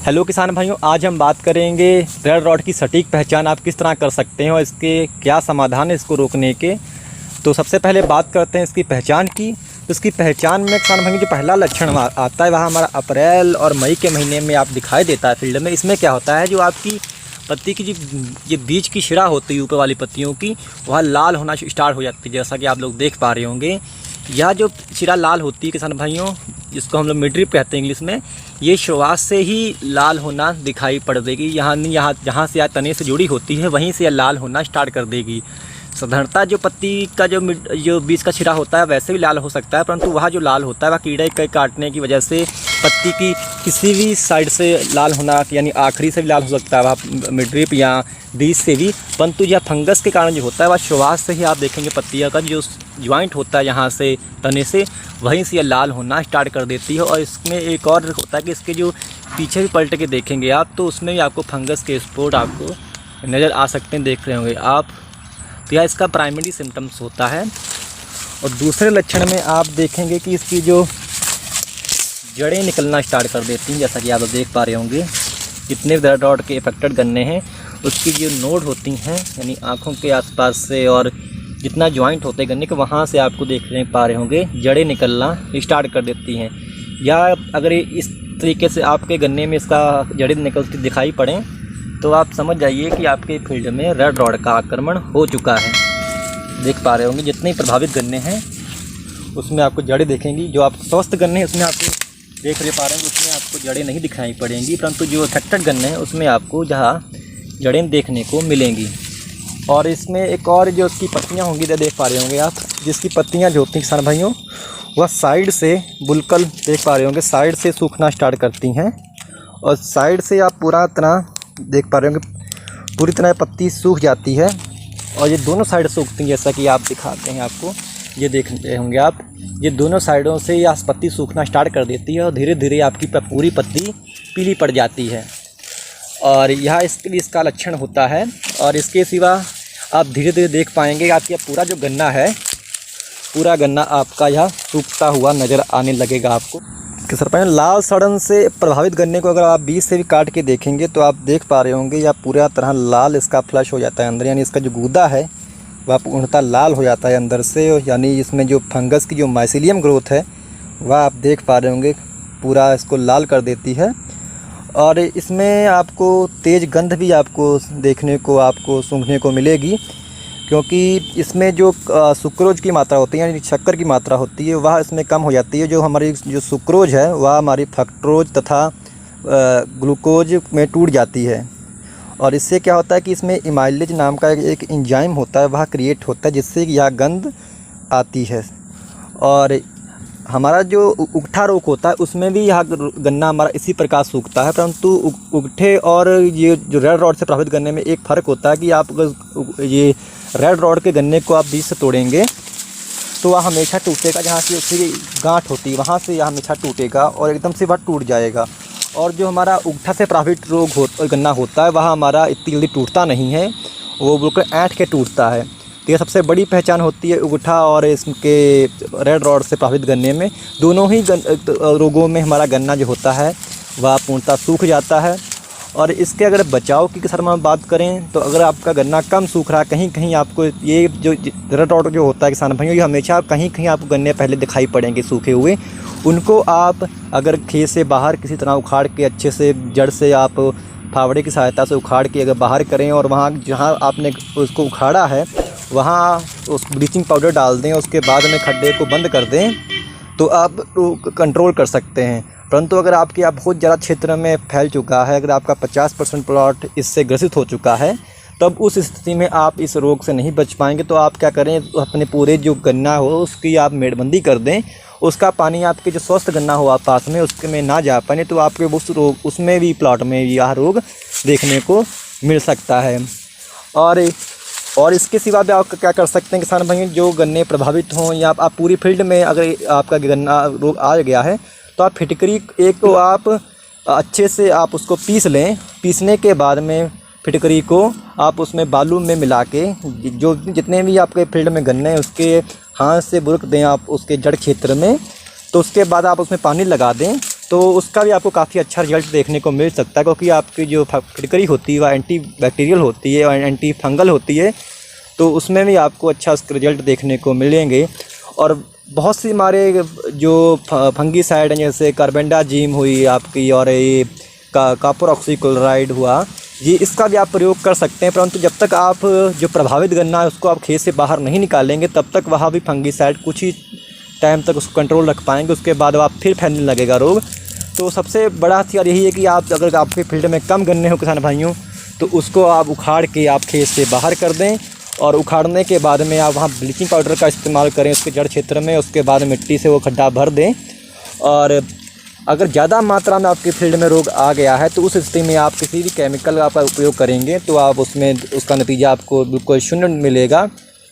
Hello किसान भाइयों, आज हम बात करेंगे रेड रॉड की सटीक पहचान आप किस तरह कर सकते हैं और इसके क्या समाधान है इसको रोकने के। तो सबसे पहले बात करते हैं इसकी पहचान की। तो इसकी पहचान में किसान भाइयों जो पहला लक्षण आता है वह हमारा अप्रैल और मई के महीने में आप दिखाई देता है फील्ड में। इसमें क्या होता है, जो आपकी पत्ती की ये बीज की शिरा होती है ऊपर वाली पत्तियों की, वह लाल होना स्टार्ट हो जाती है। जैसा कि आप लोग देख पा रहे होंगे, यह जो शिरा लाल होती है किसान भाइयों, जिसको हम लोग मिडरिप कहते हैं इंग्लिश में, ये शुरुआत से ही लाल होना दिखाई पड़ देगी। यहाँ जहाँ से तने से जुड़ी होती है वहीं से यह लाल होना स्टार्ट कर देगी। साधारणतः जो पत्ती का जो बीज का शिरा होता है वैसे भी लाल हो सकता है, परंतु वह जो लाल होता है वह कीड़े के काटने की वजह से पत्ती की किसी भी साइड से लाल होना, यानी आखिरी से भी लाल हो सकता है वह मिडरिप या बीज से भी, परंतु यह फंगस के कारण जो होता है वह शुरुआत से ही आप देखेंगे पत्तियाँ का जो ज्वाइंट होता है यहाँ से तने से, वहीं से यह लाल होना स्टार्ट कर देती है। और इसमें एक और होता है कि इसके जो पीछे भी पलट के देखेंगे आप, तो उसमें भी आपको फंगस के स्पॉट आपको नज़र आ सकते हैं, देख रहे होंगे आप। तो यह इसका प्राइमरी सिम्टम्स होता है। और दूसरे लक्षण में आप देखेंगे कि इसकी जो जड़ें निकलना स्टार्ट कर देती हैं, जैसा कि आप देख पा रहे होंगे। जितने रेड रॉड के इफेक्टेड गन्ने हैं उसकी जो नोड होती हैं, यानी आँखों के आसपास से और जितना जॉइंट होते हैं गन्ने के, वहाँ से आपको देख पा रहे होंगे जड़ें निकलना स्टार्ट कर देती हैं। या अगर इस तरीके से आपके गन्ने में इसका जड़ें निकलती दिखाई पड़ें तो आप समझ जाइए कि आपके फील्ड में रेड रॉड का आक्रमण हो चुका है। देख पा रहे होंगे जितने प्रभावित गन्ने हैं उसमें आपको जड़ें देखेंगी। जो आप स्वस्थ गन्ने हैं उसमें आपको देख पा रहे हैं उसमें आपको जड़ें नहीं दिखाई पड़ेंगी, परंतु जो अफेक्टेड गन्ने हैं उसमें आपको जहाँ जड़ें देखने को मिलेंगी। और इसमें एक और जो उसकी पत्तियां होंगी, देख पा रहे होंगे आप, जिसकी पत्तियां जो होती हैं किसान भाइयों वह साइड से बुलकल देख पा रहे होंगे साइड से सूखना स्टार्ट करती हैं। और साइड से आप पूरा तरह देख पा रहे होंगे पूरी तरह पत्ती सूख जाती है और ये दोनों साइड सूखती हैं, जैसा कि आप दिखाते हैं आपको, ये देख रहे होंगे आप, ये दोनों साइडों से यह पत्ती सूखना स्टार्ट कर देती है और धीरे धीरे आपकी पूरी पत्ती पीली पड़ जाती है। और यह इसका लक्षण होता है। और इसके सिवा आप धीरे धीरे देख पाएंगे आपका पूरा जो गन्ना है, पूरा गन्ना आपका यह सूखता हुआ नज़र आने लगेगा आपको। कि सर भाई लाल सड़न से प्रभावित गन्ने को अगर आप बीज से भी काट के देखेंगे तो आप देख पा रहे होंगे या पूरा तरह लाल इसका फ्लश हो जाता है अंदर, यानी इसका जो गूदा है वह पूर्णतः लाल हो जाता है अंदर से। यानी इसमें जो फंगस की जो माइसीलियम ग्रोथ है वह आप देख पा रहे होंगे पूरा इसको लाल कर देती है। और इसमें आपको तेज़ गंध भी आपको देखने को आपको सूंघने को मिलेगी, क्योंकि इसमें जो सुक्रोज की मात्रा होती है, यानी शक्कर की मात्रा होती है, वह इसमें कम हो जाती है। जो हमारी जो सुक्रोज है वह हमारी फ्रक्टोज तथा ग्लूकोज में टूट जाती है। और इससे क्या होता है कि इसमें इमाइलेज नाम का एक एंजाइम होता है, वह क्रिएट होता है, जिससे यह गंध आती है। और हमारा जो उगठा रोग होता है उसमें भी यह गन्ना हमारा इसी प्रकार सूखता है, परंतु उगठे और ये जो रेड रॉड से प्रभावित गन्ने में एक फ़र्क होता है कि आप ये रेड रॉड के गन्ने को आप बीज से तोड़ेंगे तो वह हमेशा टूटेगा, जहाँ से उसकी गांठ होती है वहाँ से यह हमेशा टूटेगा और एकदम से वह टूट जाएगा। और जो हमारा उगठा से प्रभावित गन्ना होता है वह हमारा इतनी जल्दी टूटता नहीं है, वो बिल्कुल ऐंठ के टूटता है। तो यह सबसे बड़ी पहचान होती है उगठा और इसके रेड रॉड से प्रभावित गन्ने में। दोनों ही रोगों में हमारा गन्ना जो होता है वह पूर्णतः सूख जाता है। और इसके अगर बचाव की सर में बात करें तो अगर आपका गन्ना कम सूख रहा है, कहीं कहीं आपको ये जो रेड रॉड जो होता है किसान भाइयों, ये हमेशा कहीं कहीं आपको गन्ने पहले दिखाई पड़ेंगे सूखे हुए, उनको आप अगर खेत से बाहर किसी तरह उखाड़ के अच्छे से जड़ से आप फावड़े की सहायता से उखाड़ के अगर बाहर करें और वहाँ जहाँ आपने उसको उखाड़ा है वहाँ उस ब्लीचिंग पाउडर डाल दें, उसके बाद में खड्डे को बंद कर दें, तो आप कंट्रोल कर सकते हैं। परंतु अगर आपके यहाँ बहुत ज़्यादा क्षेत्र में फैल चुका है, अगर आपका 50% प्लॉट इससे ग्रसित हो चुका है, तब उस स्थिति में आप इस रोग से नहीं बच पाएंगे। तो आप क्या करें, अपने पूरे जो गन्ना हो उसकी आप मेड़बंदी कर दें, उसका पानी आपके जो स्वस्थ गन्ना हो आप पास में उसके में ना जा पाए, तो आपके उस रोग उसमें भी प्लॉट में यह रोग देखने को मिल सकता है। और इसके सिवा भी आप क्या कर सकते हैं किसान भाई, जो गन्ने प्रभावित हों या आप पूरी फील्ड में अगर आपका गन्ना रोग आ गया है तो आप फिटकरी एक तो आप अच्छे से आप उसको पीस लें। पीसने के बाद में फिटकरी को आप उसमें बालू में मिला के जो जितने भी आपके फील्ड में गन्ने हैं उसके हाथ से बुरक दें आप उसके जड़ क्षेत्र में, तो उसके बाद आप उसमें पानी लगा दें तो उसका भी आपको काफ़ी अच्छा रिजल्ट देखने को मिल सकता है, क्योंकि आपकी जो फिटकरी होती है वह एंटी बैक्टीरियल होती है और एंटी फंगल होती है, तो उसमें भी आपको अच्छा रिजल्ट देखने को मिलेंगे। और बहुत सी हमारे जो फंगीसाइड हैं, जैसे कार्बेंडाजिम हुई आपकी, और ये कॉपर ऑक्सीक्लोराइड हुआ, ये इसका भी आप प्रयोग कर सकते हैं। परंतु जब तक आप जो प्रभावित गन्ना है उसको आप खेत से बाहर नहीं निकालेंगे, तब तक वहाँ भी फंगीसाइड कुछ ही टाइम तक उसको कंट्रोल रख पाएंगे, उसके बाद आप फिर फैलने लगेगा रोग। तो सबसे बड़ा हथियार यही है कि आप, अगर आपके फील्ड में कम गन्ने हो किसान भाइयों, तो उसको आप उखाड़ के आप खेत से बाहर कर दें, और उखाड़ने के बाद में आप वहाँ ब्लीचिंग पाउडर का इस्तेमाल करें उसके जड़ क्षेत्र में। उसके बाद मिट्टी से वो खड्डा भर दें, और अगर ज़्यादा मात्रा में आपके फील्ड में रोग आ गया है तो उस स्थिति में आप किसी भी केमिकल का उपयोग करेंगे तो आप उसमें उसका नतीजा आपको बिल्कुल शून्य मिलेगा,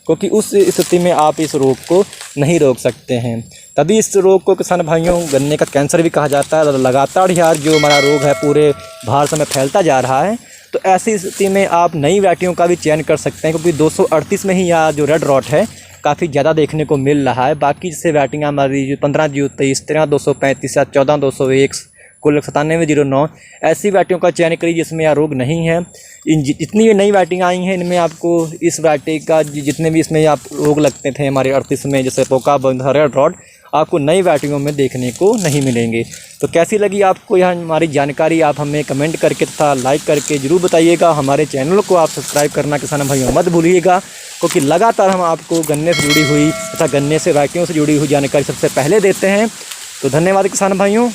क्योंकि उस स्थिति में आप इस रोग को नहीं रोक सकते हैं। तभी इस रोग को किसान भाइयों गन्ने का कैंसर भी कहा जाता है। लगातार यार जो हमारा रोग है पूरे भारत में फैलता जा रहा है, तो ऐसी स्थिति में आप नई वैरायटियों का भी चयन कर सकते हैं, क्योंकि 238 में ही यह जो रेड रॉट है काफ़ी ज़्यादा देखने को मिल रहा है। बाकी जैसे वैरायटियाँ हमारी जो 15-23, 13-235 या 14-201, कुल 97-09, ऐसी वैरायटियों का चयन करिए जिसमें यह रोग नहीं है। इन जितनी भी नई वैरायटियाँ आई हैं इनमें आपको इस वैरायटी का जितने भी इसमें आप रोग लगते थे हमारे 38 में, जैसे पोका, बंधा, रेड रॉट, आपको नई वैरायटियों में देखने को नहीं मिलेंगे। तो कैसी लगी आपको यह हमारी जानकारी, आप हमें कमेंट करके तथा लाइक करके ज़रूर बताइएगा। हमारे चैनल को आप सब्सक्राइब करना किसान भाइयों मत भूलिएगा, क्योंकि लगातार हम आपको गन्ने से जुड़ी हुई तथा गन्ने से वैरायटियों से जुड़ी हुई जानकारी सबसे पहले देते हैं। तो धन्यवाद किसान भाइयों।